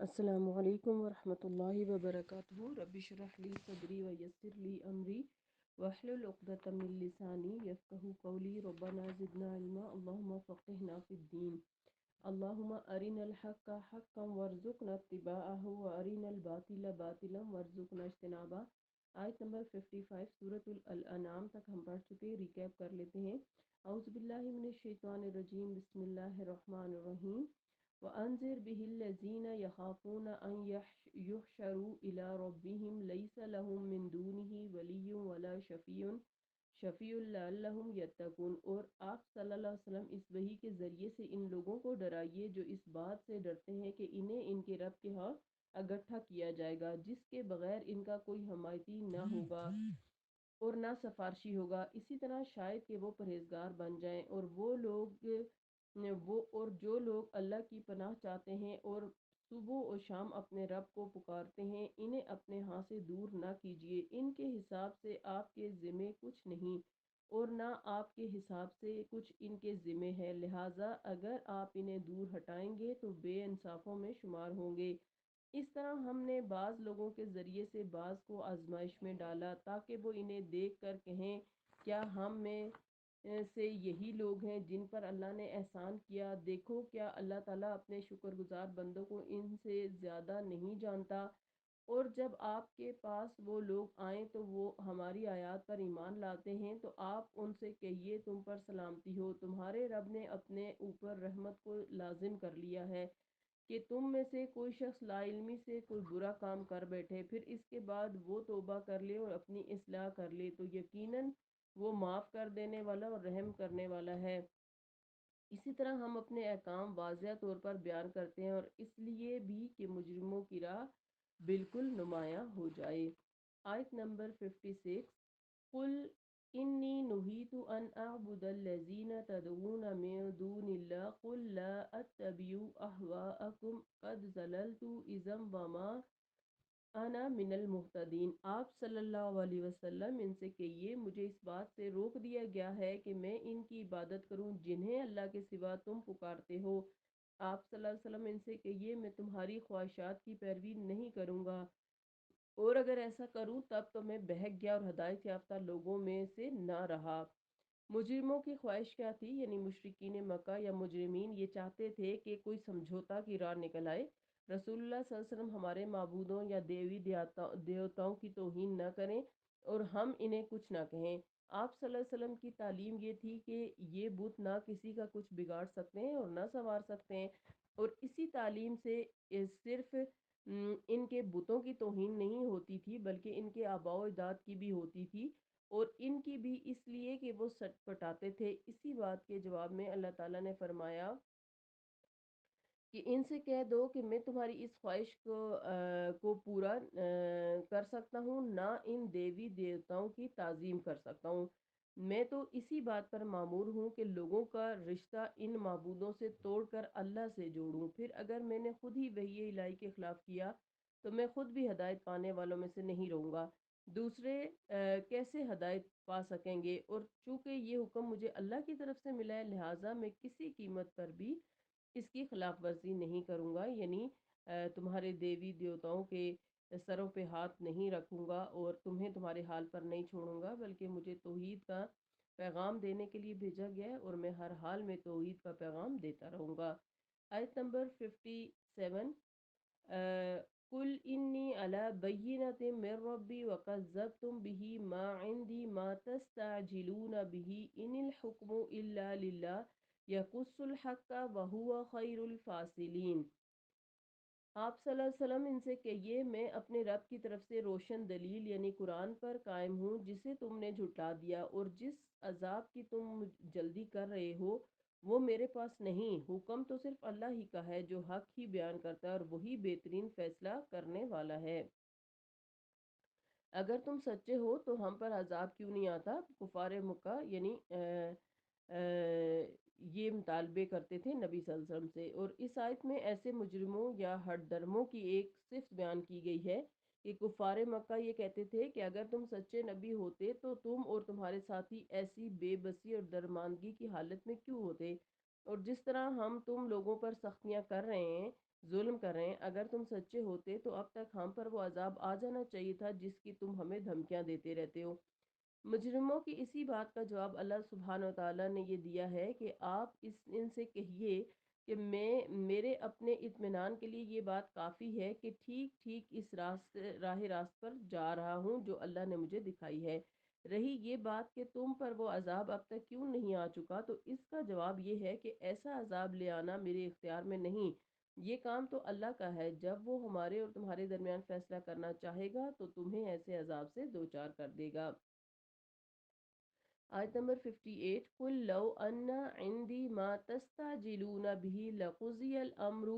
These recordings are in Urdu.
السلام علیکم ورحمۃ اللہ وبرکاتہ رب اشرح لی صدری ویسر لی امری واحلل عقدۃ من لسانی یفقہوا قولی ربنا زدنا علما اللہم فقہنا فی الدین اللہم ارنا الحق حقا وارزقنا اتباعہ وارنا الباطل باطلا وارزقنا اجتنابہ۔ آیت نمبر 55 سورۃ الانعام تک ہم پڑھ چکے، ریکیپ کر لیتے ہیں۔ اعوذ باللہ من الشیطان الرجیم، بسم اللہ الرحمن الرحیم۔ وَأَنذِرْ بِهِ الَّذِينَ يَخَافُونَ أَن يُحْشَرُوا إِلَى رَبِّهِمْ لَيْسَ لَهُم مِّن دُونِهِ وَلِيٌّ وَلَا شَفِيعٌ لَعَلَّهُمْ يَتَّقُونَ۔ اور آپ صلی اللہ علیہ وسلم اس وحی کے ذریعے سے ان لوگوں کو ڈرائیے جو اس بات سے ڈرتے ہیں کہ انہیں ان کے رب کے ہاں اکٹھا کیا جائے گا، جس کے بغیر ان کا کوئی حمایتی نہ ہوگا اور نہ سفارشی ہوگا۔ اسی طرح شاید کہ وہ پرہیزگار بن جائیں، اور جو لوگ اللہ کی پناہ چاہتے ہیں اور صبح و شام اپنے رب کو پکارتے ہیں، انہیں اپنے ہاں سے دور نہ کیجیے۔ ان کے حساب سے آپ کے ذمے کچھ نہیں اور نہ آپ کے حساب سے کچھ ان کے ذمے ہے، لہٰذا اگر آپ انہیں دور ہٹائیں گے تو بے انصافوں میں شمار ہوں گے۔ اس طرح ہم نے بعض لوگوں کے ذریعے سے بعض کو آزمائش میں ڈالا تاکہ وہ انہیں دیکھ کر کہیں کیا ہم میں سے یہی لوگ ہیں جن پر اللہ نے احسان کیا؟ دیکھو کیا اللہ تعالیٰ اپنے شکر گزار بندوں کو ان سے زیادہ نہیں جانتا؟ اور جب آپ کے پاس وہ لوگ آئیں تو وہ ہماری آیات پر ایمان لاتے ہیں تو آپ ان سے کہیے تم پر سلامتی ہو، تمہارے رب نے اپنے اوپر رحمت کو لازم کر لیا ہے کہ تم میں سے کوئی شخص لا علمی سے کوئی برا کام کر بیٹھے، پھر اس کے بعد وہ توبہ کر لے اور اپنی اصلاح کر لے تو یقیناً وہ معاف کر دینے والا اور رحم کرنے والا ہے۔ اسی طرح ہم اپنے احکام واضح طور پر بیان کرتے ہیں، اور اس لیے بھی کہ مجرموں کی راہ بالکل نمایاں ہو جائے۔ آیت نمبر 56، قل انی نہیت ان اعبد الذین تدعون من دون اللہ قل لا اتبع اہواءکم قد ضللت اذا وما انا من المہتدین۔ آپ صلی اللہ علیہ وسلم ان سے کہیے مجھے اس بات سے روک دیا گیا ہے کہ میں ان کی عبادت کروں جنہیں اللہ کے سوا تم پکارتے ہو۔ آپ صلی اللہ علیہ وسلم ان سے کہیے میں تمہاری خواہشات کی پیروی نہیں کروں گا، اور اگر ایسا کروں تب تو میں بہک گیا اور ہدایت یافتہ لوگوں میں سے نہ رہا۔ مجرموں کی خواہش کیا تھی؟ یعنی مشرکین مکہ یا مجرمین یہ چاہتے تھے کہ کوئی سمجھوتا کی راہ نکل آئے، رسول اللہ صلی اللہ علیہ وسلم ہمارے معبودوں یا دیوی دیوتاؤں کی توہین نہ کریں اور ہم انہیں کچھ نہ کہیں۔ آپ صلی اللہ علیہ وسلم کی تعلیم یہ تھی کہ یہ بت نہ کسی کا کچھ بگاڑ سکتے ہیں اور نہ سنوار سکتے ہیں، اور اسی تعلیم سے صرف ان کے بتوں کی توہین نہیں ہوتی تھی بلکہ ان کے آباء و اجداد کی بھی ہوتی تھی، اور ان کی بھی اس لیے کہ وہ سٹ پٹاتے تھے۔ اسی بات کے جواب میں اللہ تعالیٰ نے فرمایا کہ ان سے کہہ دو کہ میں تمہاری اس خواہش کو پورا کر سکتا ہوں، نہ ان دیوی دیوتاؤں کی تعظیم کر سکتا ہوں۔ میں تو اسی بات پر مامور ہوں کہ لوگوں کا رشتہ ان معبودوں سے توڑ کر اللہ سے جوڑوں، پھر اگر میں نے خود ہی وحی الہی کے خلاف کیا تو میں خود بھی ہدایت پانے والوں میں سے نہیں رہوں گا، دوسرے کیسے ہدایت پا سکیں گے؟ اور چونکہ یہ حکم مجھے اللہ کی طرف سے ملا ہے لہٰذا میں کسی قیمت پر بھی اس کی خلاف ورزی نہیں کروں گا، یعنی تمہارے دیوی دیوتاؤں کے سروں پہ ہاتھ نہیں رکھوں گا اور تمہیں تمہارے حال پر نہیں چھوڑوں گا، بلکہ مجھے توحید کا پیغام دینے کے لیے بھیجا گیا ہے اور میں ہر حال میں توحید کا پیغام دیتا رہوں گا۔ آیت نمبر 57، قل انی علی بینۃ من ربی وکذبتم بہ ما عندی ما تستعجلون بہ ان الحکم الا للہ یقص الحق وہو خیر الفاصلین۔ آپ صلی اللہ علیہ وسلم ان سے کہیے میں اپنے رب کی طرف سے روشن دلیل یعنی قرآن پر قائم ہوں جسے تم نے جھٹلا دیا، اور جس عذاب کی تم جلدی کر رہے ہو وہ میرے پاس نہیں، حکم تو صرف اللہ ہی کا ہے جو حق ہی بیان کرتا ہے اور وہی بہترین فیصلہ کرنے والا ہے۔ اگر تم سچے ہو تو ہم پر عذاب کیوں نہیں آتا؟ کفار مکہ یعنی یہ مطالبے کرتے تھے نبی صلی اللہ علیہ وسلم سے، اور اس آیت میں ایسے مجرموں یا ہٹ درموں کی ایک صفت بیان کی گئی ہے کہ کفار مکہ یہ کہتے تھے کہ اگر تم سچے نبی ہوتے تو تم اور تمہارے ساتھی ایسی بے بسی اور درماندگی کی حالت میں کیوں ہوتے، اور جس طرح ہم تم لوگوں پر سختیاں کر رہے ہیں ظلم کر رہے ہیں، اگر تم سچے ہوتے تو اب تک ہم پر وہ عذاب آ جانا چاہیے تھا جس کی تم ہمیں دھمکیاں دیتے رہتے ہو۔ مجرموں کی اسی بات کا جواب اللہ سبحانہ و تعالیٰ نے یہ دیا ہے کہ آپ ان سے کہیے کہ میرے اپنے اطمینان کے لیے یہ بات کافی ہے کہ ٹھیک ٹھیک اس راہ راست پر جا رہا ہوں جو اللہ نے مجھے دکھائی ہے۔ رہی یہ بات کہ تم پر وہ عذاب اب تک کیوں نہیں آ چکا، تو اس کا جواب یہ ہے کہ ایسا عذاب لے آنا میرے اختیار میں نہیں، یہ کام تو اللہ کا ہے۔ جب وہ ہمارے اور تمہارے درمیان فیصلہ کرنا چاہے گا تو تمہیں ایسے عذاب سے دوچار کر دے گا۔ آیت نمبر 58، قُلْ لَوْ أَنَّ عِنْدِي مَا تَسْتَعْجِلُونَ بِهِ لَقُضِيَ الْأَمْرُ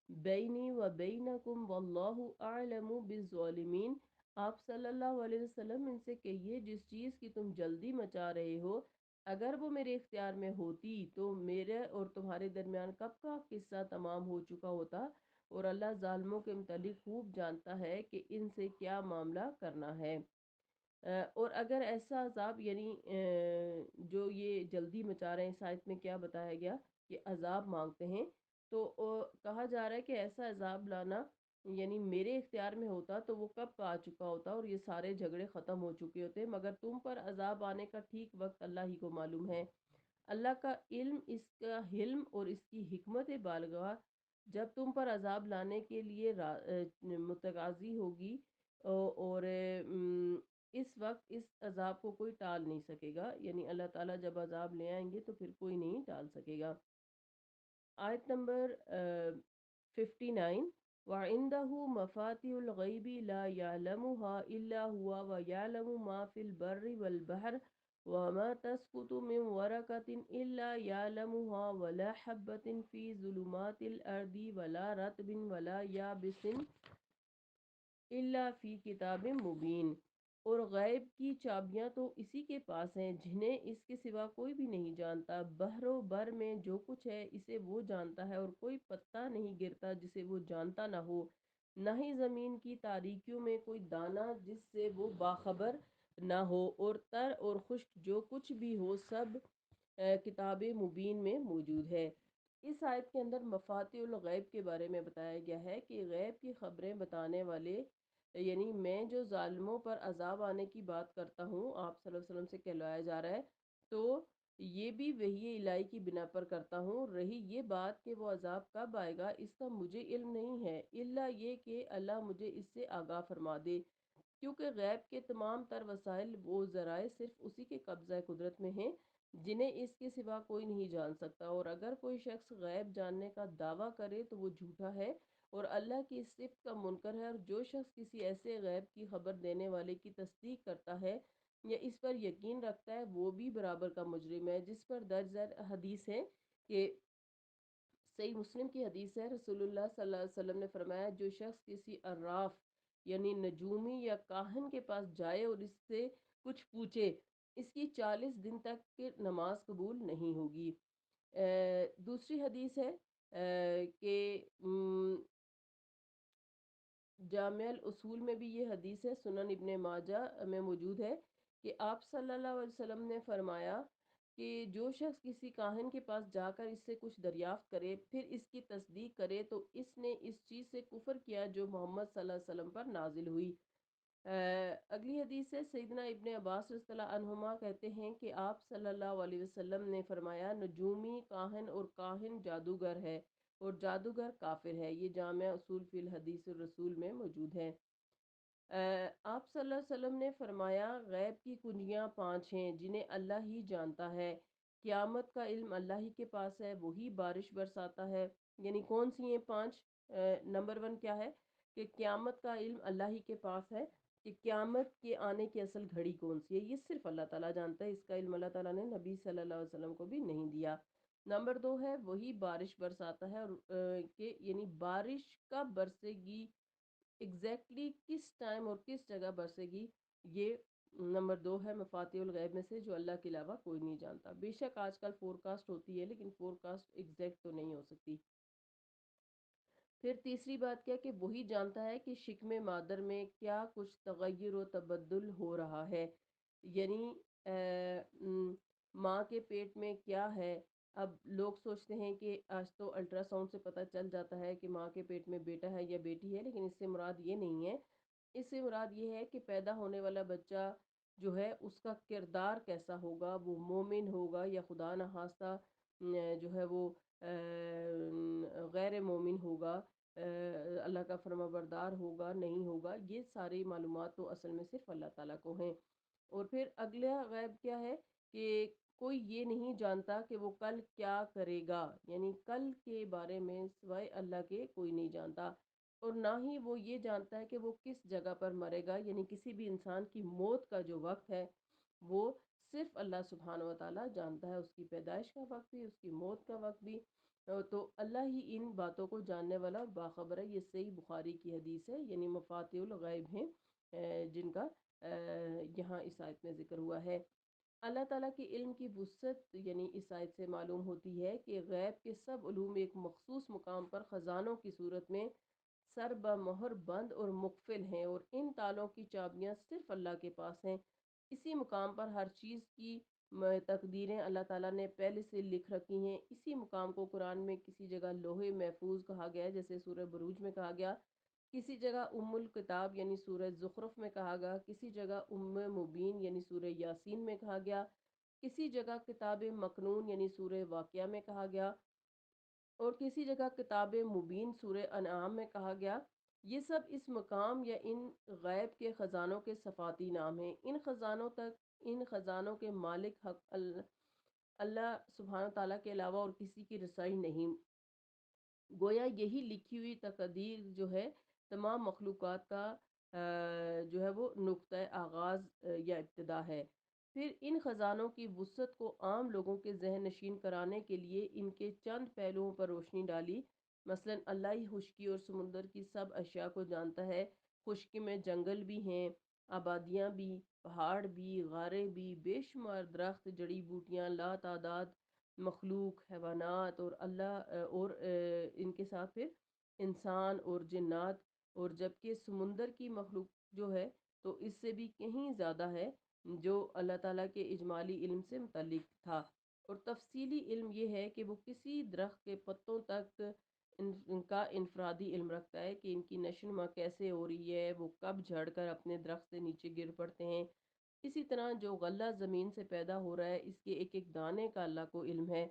بَيْنِي وَبَيْنَكُمْ وَاللَّهُ أَعْلَمُ بِالظَّالِمِينَ۔ آپ صلی اللہ علیہ وسلم ان سے کہیے جس چیز کی تم جلدی مچا رہے ہو اگر وہ میرے اختیار میں ہوتی تو میرے اور تمہارے درمیان کب کا قصہ تمام ہو چکا ہوتا، اور اللہ ظالموں کے متعلق خوب جانتا ہے کہ ان سے کیا معاملہ کرنا ہے۔ اور اگر ایسا عذاب یعنی جو یہ جلدی مچا رہے ہیں، اس آیت میں کیا بتایا گیا کہ عذاب مانگتے ہیں، تو کہا جا رہا ہے کہ ایسا عذاب لانا یعنی میرے اختیار میں ہوتا تو وہ کب کا آ چکا ہوتا اور یہ سارے جھگڑے ختم ہو چکے ہوتے، مگر تم پر عذاب آنے کا ٹھیک وقت اللہ ہی کو معلوم ہے۔ اللہ کا علم، اس کا حلم اور اس کی حکمت بالغہ جب تم پر عذاب لانے کے لیے متقاضی ہوگی اور اس وقت اس عذاب کو کوئی ٹال نہیں سکے گا، یعنی اللہ تعالیٰ جب عذاب لے آئیں گے تو پھر کوئی نہیں ٹال سکے گا۔ آیت نمبر 59، وَعِندَهُ مَفَاتِحُ الْغَيْبِ لَا يَعْلَمُهَا إِلَّا هُوَ وَيَعْلَمُ مَا فِي الْبَرِّ وَالْبَحْرِ وَمَا تَسْقُطُ مِنْ وَرَقَةٍ إِلَّا يَعْلَمُهَا وَلَا حَبَّةٍ فِي ظُلُمَاتِ الْأَرْضِ وَلَا رَطْبٍ وَلَا يَابِسٍ الا فی کتاب مبین۔ اور غیب کی چابیاں تو اسی کے پاس ہیں جنہیں اس کے سوا کوئی بھی نہیں جانتا۔ بحر و بر میں جو کچھ ہے اسے وہ جانتا ہے، اور کوئی پتا نہیں گرتا جسے وہ جانتا نہ ہو، نہ ہی زمین کی تاریکیوں میں کوئی دانہ جس سے وہ باخبر نہ ہو، اور تر اور خشک جو کچھ بھی ہو سب کتاب مبین میں موجود ہے۔ اس آیت کے اندر مفاتیح الغیب کے بارے میں بتایا گیا ہے کہ غیب کی خبریں بتانے والے، یعنی میں جو ظالموں پر عذاب آنے کی بات کرتا ہوں، آپ صلی اللہ علیہ وسلم سے کہلوایا جا رہا ہے، تو یہ بھی وحی الہی کی بنا پر کرتا ہوں۔ رہی یہ بات کہ وہ عذاب کب آئے گا اس کا مجھے علم نہیں ہے، الا یہ کہ اللہ مجھے اس سے آگاہ فرما دے، کیونکہ غیب کے تمام تر وسائل و ذرائع صرف اسی کے قبضہ قدرت میں ہیں جنہیں اس کے سوا کوئی نہیں جان سکتا، اور اگر کوئی شخص غیب جاننے کا دعویٰ کرے تو وہ جھوٹا ہے اور اللہ کی اس صفت کا منکر ہے، اور جو شخص کسی ایسے غیب کی خبر دینے والے کی تصدیق کرتا ہے یا اس پر یقین رکھتا ہے وہ بھی برابر کا مجرم ہے، جس پر درج ذیل حدیث ہے کہ صحیح مسلم کی حدیث ہے، رسول اللہ صلی اللہ علیہ وسلم نے فرمایا جو شخص کسی عراف یعنی نجومی یا کاہن کے پاس جائے اور اس سے کچھ پوچھے اس کی 40 دن تک کی نماز قبول نہیں ہوگی۔ دوسری حدیث ہے کہ جامع الاصول میں بھی یہ حدیث ہے، سنن ابن ماجہ میں موجود ہے کہ آپ صلی اللہ علیہ وسلم نے فرمایا کہ جو شخص کسی کاہن کے پاس جا کر اس سے کچھ دریافت کرے پھر اس کی تصدیق کرے تو اس نے اس چیز سے کفر کیا جو محمد صلی اللہ علیہ وسلم پر نازل ہوئی۔ اگلی حدیث ہے، سیدنا ابن عباس رضی اللہ عنہما کہتے ہیں کہ آپ صلی اللہ علیہ وسلم نے فرمایا نجومی کاہن اور کاہن جادوگر ہے اور جادوگر کافر ہے، یہ جامع اصول فی الحدیث الرسول میں موجود ہے۔ آپ صلی اللہ علیہ وسلم نے فرمایا غیب کی کنجیاں 5 ہیں جنہیں اللہ ہی جانتا ہے، قیامت کا علم اللہ ہی کے پاس ہے، وہی بارش برساتا ہے، یعنی کون سی ہیں 5؟ نمبر 1 کیا ہے کہ قیامت کا علم اللہ ہی کے پاس ہے، کہ قیامت کے آنے کی اصل گھڑی کون سی ہے یہ صرف اللہ تعالیٰ جانتا ہے، اس کا علم اللہ تعالیٰ نے نبی صلی اللہ علیہ وسلم کو بھی نہیں دیا۔ نمبر 2 ہے وہی بارش برساتا ہے، اور کہ یعنی بارش کب برسے گی، ایگزیکٹلی کس ٹائم اور کس جگہ برسے گی، یہ نمبر 2 ہے مفاتیح الغیب میں سے جو اللہ کے علاوہ کوئی نہیں جانتا۔ بے شک آج کل فور کاسٹ ہوتی ہے لیکن فور کاسٹ ایگزیکٹ تو نہیں ہو سکتی۔ پھر تیسری بات کیا کہ وہی جانتا ہے کہ شکم مادر میں کیا کچھ تغیر و تبدل ہو رہا ہے، یعنی ماں کے پیٹ میں کیا ہے اب لوگ سوچتے ہیں کہ آج تو الٹرا ساؤنڈ سے پتہ چل جاتا ہے کہ ماں کے پیٹ میں بیٹا ہے یا بیٹی ہے، لیکن اس سے مراد یہ نہیں ہے۔ اس سے مراد یہ ہے کہ پیدا ہونے والا بچہ جو ہے اس کا کردار کیسا ہوگا، وہ مومن ہوگا یا خدا نخواستہ جو ہے وہ غیر مومن ہوگا، اللہ کا فرما بردار ہوگا نہیں ہوگا، یہ ساری معلومات تو اصل میں صرف اللہ تعالیٰ کو ہیں۔ اور پھر اگلا غیب کیا ہے کہ کوئی یہ نہیں جانتا کہ وہ کل کیا کرے گا، یعنی کل کے بارے میں سوائے اللہ کے کوئی نہیں جانتا، اور نہ ہی وہ یہ جانتا ہے کہ وہ کس جگہ پر مرے گا، یعنی کسی بھی انسان کی موت کا جو وقت ہے وہ صرف اللہ سبحانہ و تعالیٰ جانتا ہے، اس کی پیدائش کا وقت بھی، اس کی موت کا وقت بھی۔ تو اللہ ہی ان باتوں کو جاننے والا اور باخبر ہے۔ یہ صحیح بخاری کی حدیث ہے، یعنی مفاتیح الغیب ہیں جن کا یہاں اس آیت میں ذکر ہوا ہے۔ اللہ تعالیٰ کے علم کی وسعت یعنی اس آیت سے معلوم ہوتی ہے کہ غیب کے سب علوم ایک مخصوص مقام پر خزانوں کی صورت میں سر بمہر بند اور مقفل ہیں، اور ان تالوں کی چابیاں صرف اللہ کے پاس ہیں۔ اسی مقام پر ہر چیز کی تقدیریں اللہ تعالیٰ نے پہلے سے لکھ رکھی ہیں۔ اسی مقام کو قرآن میں کسی جگہ لوح محفوظ کہا گیا ہے، جیسے سورہ بروج میں کہا گیا، کسی جگہ ام الکتاب یعنی سورہ زخرف میں کہا گیا، کسی جگہ ام مبین یعنی سورہ یاسین میں کہا گیا، کسی جگہ کتاب مکنون یعنی سورہ واقعہ میں کہا گیا، اور کسی جگہ کتاب مبین سورہ انعام میں کہا گیا۔ یہ سب اس مقام یا ان غیب کے خزانوں کے صفاتی نام ہیں۔ ان خزانوں کے مالک حق اللہ سبحانہ تعالیٰ کے علاوہ اور کسی کی رسائی نہیں۔ گویا یہی لکھی ہوئی تقدیر جو ہے تمام مخلوقات کا جو ہے وہ نقطۂ آغاز یا ابتدا ہے۔ پھر ان خزانوں کی وسعت کو عام لوگوں کے ذہن نشین کرانے کے لیے ان کے چند پہلوؤں پر روشنی ڈالی۔ مثلاً اللہ ہی خشکی اور سمندر کی سب اشیاء کو جانتا ہے۔ خشکی میں جنگل بھی ہیں، آبادیاں بھی، پہاڑ بھی، غاریں بھی، بے شمار درخت، جڑی بوٹیاں، لا تعداد مخلوق، حیوانات، اور اور ان کے ساتھ پھر انسان اور جنات، اور جبکہ سمندر کی مخلوق جو ہے تو اس سے بھی کہیں زیادہ ہے جو اللہ تعالیٰ کے اجمالی علم سے متعلق تھا۔ اور تفصیلی علم یہ ہے کہ وہ کسی درخت کے پتوں تک ان کا انفرادی علم رکھتا ہے کہ ان کی نشو نما کیسے ہو رہی ہے، وہ کب جھڑ کر اپنے درخت سے نیچے گر پڑتے ہیں۔ اسی طرح جو غلہ زمین سے پیدا ہو رہا ہے اس کے ایک ایک دانے کا اللہ کو علم ہے۔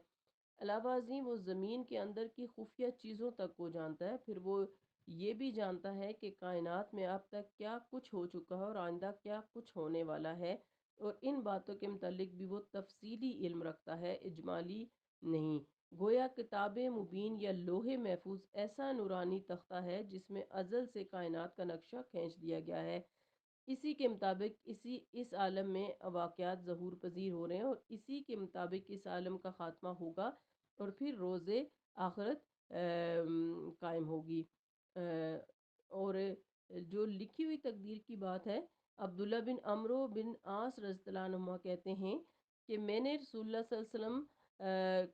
علاوہ ازیں وہ زمین کے اندر کی خفیہ چیزوں تک کو جانتا ہے۔ پھر وہ یہ بھی جانتا ہے کہ کائنات میں اب تک کیا کچھ ہو چکا ہے اور آئندہ کیا کچھ ہونے والا ہے، اور ان باتوں کے متعلق بھی وہ تفصیلی علم رکھتا ہے، اجمالی نہیں۔ گویا کتاب مبین یا لوح محفوظ ایسا نورانی تختہ ہے جس میں ازل سے کائنات کا نقشہ کھینچ دیا گیا ہے۔ اسی کے مطابق اس عالم میں واقعات ظہور پذیر ہو رہے ہیں، اور اسی کے مطابق اس عالم کا خاتمہ ہوگا اور پھر روز آخرت قائم ہوگی۔ اور جو لکھی ہوئی تقدیر کی بات ہے، عبداللہ بن عمرو بن عاص رضی اللہ عنہما کہتے ہیں کہ میں نے رسول اللہ صلی اللہ علیہ وسلم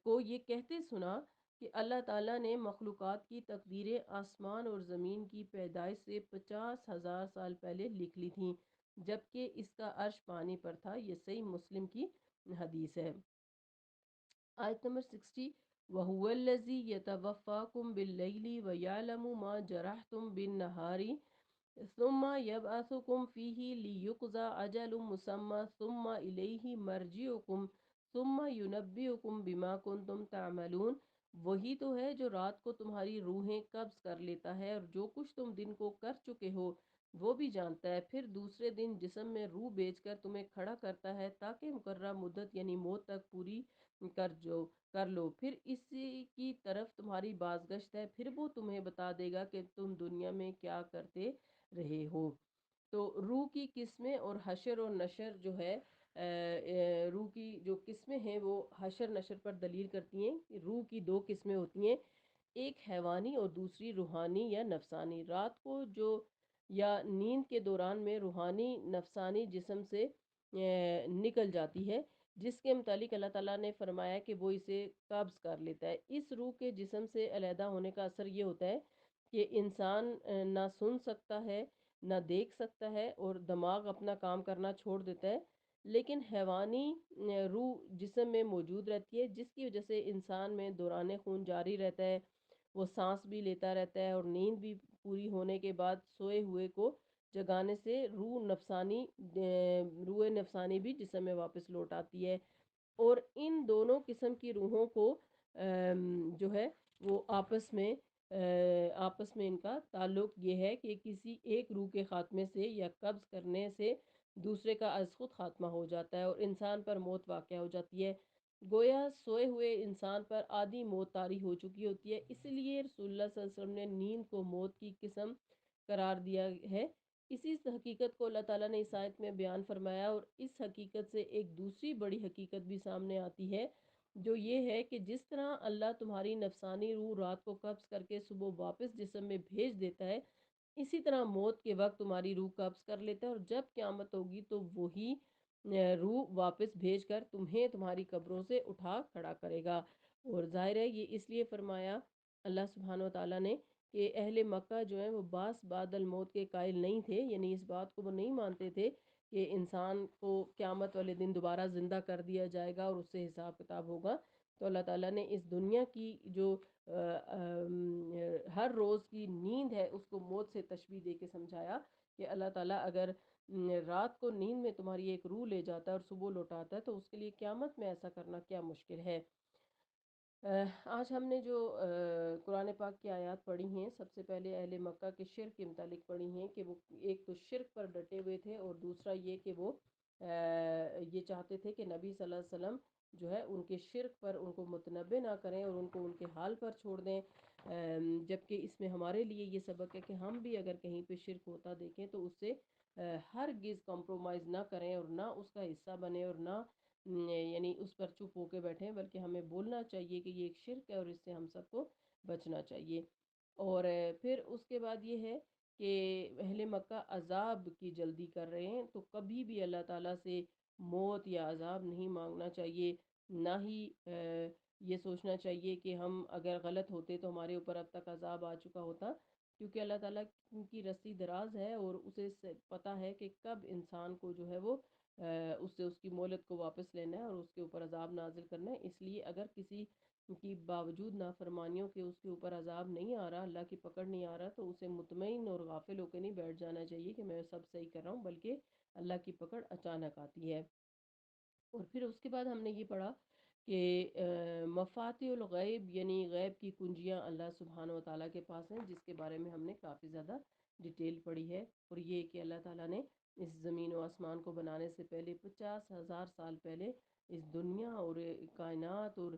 کو یہ کہتے سنا کہ اللہ تعالیٰ نے مخلوقات کی تقدیریں آسمان اور زمین کی پیدائش سے 50,000 سال پہلے لکھ لی تھیں، جبکہ اس کا عرش پانی پر تھا۔ یہ صحیح مسلم کی حدیث ہے۔ آیت نمبر 60، وَهُوَ الَّذِي يَتَوَفَّاكُم بِاللَّيْلِ وَيَعْلَمُ مَا جَرَحْتُم بِالنَّهَارِ ثُمَّ يَبْعَثُكُم فِيهِ لِيُقْضَىٰ أَجَلٌ مُّسَمًّى ثُمَّ إِلَيْهِ مَرْجِعُكُمْ ثُمَّ يُنَبِّئُكُم بِمَا كُنتُمْ تَعْمَلُونَ۔ وہی تو ہے جو رات کو تمہاری روحیں قبض کر لیتا ہے، اور جو کچھ تم دن کو کر چکے ہو وہ بھی جانتا ہے۔ پھر دوسرے دن جسم میں روح بیچ کر تمہیں کھڑا کرتا ہے تاکہ مقررہ مدت یعنی موت تک پوری کر لو، پھر اسی کی طرف تمہاری بازگشت ہے، پھر وہ تمہیں بتا دے گا کہ تم دنیا میں کیا کرتے رہے ہو۔ تو روح کی قسمیں اور حشر و نشر جو ہے روح کی جو قسمیں ہیں وہ حشر نشر پر دلیل کرتی ہیں۔ روح کی دو قسمیں ہوتی ہیں، ایک حیوانی اور دوسری روحانی یا نفسانی۔ رات کو جو یا نیند کے دوران میں روحانی نفسانی جسم سے نکل جاتی ہے، جس کے متعلق اللہ تعالیٰ نے فرمایا کہ وہ اسے قبض کر لیتا ہے۔ اس روح کے جسم سے علیحدہ ہونے کا اثر یہ ہوتا ہے کہ انسان نہ سن سکتا ہے، نہ دیکھ سکتا ہے، اور دماغ اپنا کام کرنا چھوڑ دیتا ہے۔ لیکن حیوانی روح جسم میں موجود رہتی ہے، جس کی وجہ سے انسان میں دوران خون جاری رہتا ہے، وہ سانس بھی لیتا رہتا ہے، اور نیند بھی پوری ہونے کے بعد سوئے ہوئے کو جگانے سے روح نفسانی بھی جسم میں واپس لوٹ آتی ہے۔ اور ان دونوں قسم کی روحوں کو جو ہے وہ آپس میں ان کا تعلق یہ ہے کہ کسی ایک روح کے خاتمے سے یا قبض کرنے سے دوسرے کا از خود خاتمہ ہو جاتا ہے اور انسان پر موت واقع ہو جاتی ہے۔ گویا سوئے ہوئے انسان پر آدھی موت طاری ہو چکی ہوتی ہے، اس لیے رسول اللہ صلی اللہ علیہ وسلم نے نیند کو موت کی قسم قرار دیا ہے۔ اسی حقیقت کو اللہ تعالیٰ نے اس آیت میں بیان فرمایا، اور اس حقیقت سے ایک دوسری بڑی حقیقت بھی سامنے آتی ہے، جو یہ ہے کہ جس طرح اللہ تمہاری نفسانی روح رات کو قبض کر کے صبح واپس جسم میں بھیج دیتا ہے، اسی طرح موت کے وقت تمہاری روح قبض کر لیتا ہے، اور جب قیامت ہوگی تو وہی روح واپس بھیج کر تمہیں تمہاری قبروں سے اٹھا کھڑا کرے گا۔ اور ظاہر ہے یہ اس لیے فرمایا اللہ سبحانہ و تعالیٰ نے کہ اہل مکہ جو ہیں وہ باس بعد الموت کے قائل نہیں تھے، یعنی اس بات کو وہ نہیں مانتے تھے کہ انسان کو قیامت والے دن دوبارہ زندہ کر دیا جائے گا اور اس سے حساب کتاب ہوگا۔ تو اللہ تعالیٰ نے اس دنیا کی جو ہر روز کی نیند ہے اس کو موت سے تشبیہ دے کے سمجھایا کہ اللہ تعالیٰ اگر رات کو نیند میں تمہاری ایک روح لے جاتا ہے اور صبح لوٹاتا ہے تو اس کے لیے قیامت میں ایسا کرنا کیا مشکل ہے۔ آج ہم نے جو قرآن پاک کی آیات پڑھی ہیں، سب سے پہلے اہل مکہ کے شرک کے متعلق پڑھی ہیں کہ وہ ایک تو شرک پر ڈٹے ہوئے تھے، اور دوسرا یہ کہ وہ یہ چاہتے تھے کہ نبی صلی اللہ علیہ وسلم جو ہے ان کے شرک پر ان کو متنبع نہ کریں اور ان کو ان کے حال پر چھوڑ دیں۔ جبکہ اس میں ہمارے لیے یہ سبق ہے کہ ہم بھی اگر کہیں پہ شرک ہوتا دیکھیں تو اس سے ہرگز کمپرومائز نہ کریں اور نہ اس کا حصہ بنے، اور نہ یعنی اس پر چپ ہو کے بیٹھیں، بلکہ ہمیں بولنا چاہیے کہ یہ ایک شرک ہے اور اس سے ہم سب کو بچنا چاہیے۔ اور پھر اس کے بعد یہ ہے کہ اہل مکہ عذاب کی جلدی کر رہے ہیں، تو کبھی بھی اللہ تعالیٰ سے موت یا عذاب نہیں مانگنا چاہیے، نہ ہی یہ سوچنا چاہیے کہ ہم اگر غلط ہوتے تو ہمارے اوپر اب تک عذاب آ چکا ہوتا، کیونکہ اللہ تعالیٰ کی رسی دراز ہے اور اسے پتہ ہے کہ کب انسان کو جو ہے وہ اس سے اس کی مہلت کو واپس لینا ہے اور اس کے اوپر عذاب نازل کرنا ہے۔ اس لیے اگر کسی کی باوجود نافرمانیوں کے اس کے اوپر عذاب نہیں آ رہا، اللہ کی پکڑ نہیں آ رہا، تو اسے مطمئن اور غافل ہو کے نہیں بیٹھ جانا چاہیے کہ میں سب صحیح کر رہا ہوں، بلکہ اللہ کی پکڑ اچانک آتی ہے۔ اور پھر اس کے بعد ہم نے یہ پڑھا کہ مفاتیح الغیب یعنی غیب کی کنجیاں اللہ سبحانہ و تعالیٰ کے پاس ہیں، جس کے بارے میں ہم نے کافی زیادہ ڈیٹیل پڑھی ہے۔ اور یہ کہ اللہ تعالیٰ نے اس زمین و آسمان کو بنانے سے پہلے 50,000 سال پہلے اس دنیا اور کائنات اور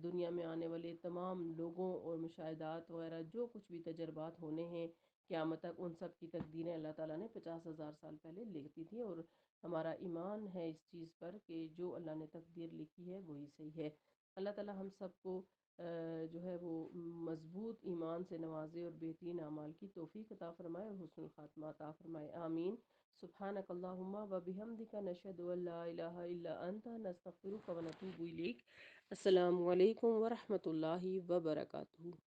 دنیا میں آنے والے تمام لوگوں اور مشاہدات وغیرہ جو کچھ بھی تجربات ہونے ہیں قیامت تک، ان سب کی تقدیریں اللہ تعالیٰ نے 50,000 سال پہلے لکھتی تھی۔ اور ہمارا ایمان ہے اس چیز پر کہ جو اللہ نے تقدیر لکھی ہے وہی صحیح ہے۔ اللہ تعالیٰ ہم سب کو جو ہے وہ مضبوط ایمان سے نوازے اور بہترین اعمال کی توفیق عطا فرمائے اور حسن الخاتمہ عطا فرمائے، آمین۔ سبحانک اللہم و بحمدک، نشہد ان لا الہ الا انت، نستغفرک و نتوب الیک۔ السلام علیکم ورحمۃ اللہ وبرکاتہ۔